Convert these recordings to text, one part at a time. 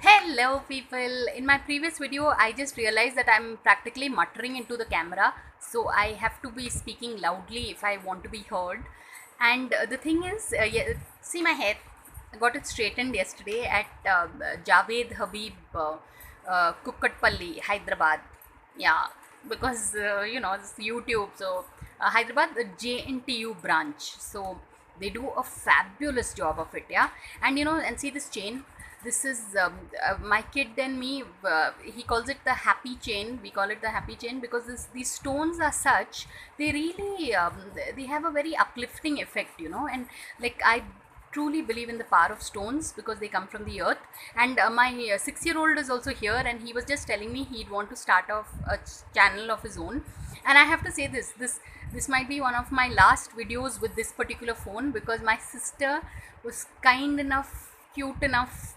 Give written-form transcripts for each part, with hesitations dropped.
Hello people. In my previous video I just realized that I'm practically muttering into the camera, so I have to be speaking loudly if I want to be heard. And the thing is, yeah, see my hair, I got it straightened yesterday at Javed Habib Kukkatpalli, Hyderabad. Yeah, because it's YouTube. So Hyderabad, the JNTU branch. So they do a fabulous job of it. Yeah, and and see this chain. This is my kid and me. He calls it the happy chain. We call it the happy chain because these stones are such. They really they have a very uplifting effect. And like I truly believe in the power of stones because they come from the earth. And my 6-year-old is also here, and he was just telling me he'd want to start off a channel of his own. And I have to say this might be one of my last videos with this particular phone because my sister was kind enough, cute enough.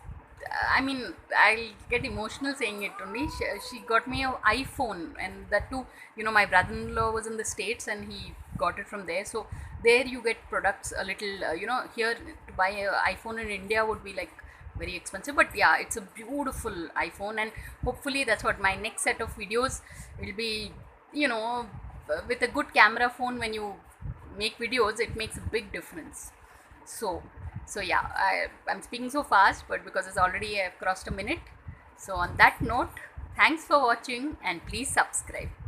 I mean, I'll get emotional saying it only. She got me an iPhone, and that too, my brother-in-law was in the States and he got it from there. So there you get products a little, here to buy an iPhone in India would be like very expensive. But yeah, it's a beautiful iPhone, and hopefully that's what my next set of videos will be, with a good camera phone. When you make videos, it makes a big difference. So yeah, I'm speaking so fast, but because it's already crossed a minute. So on that note, thanks for watching and please subscribe.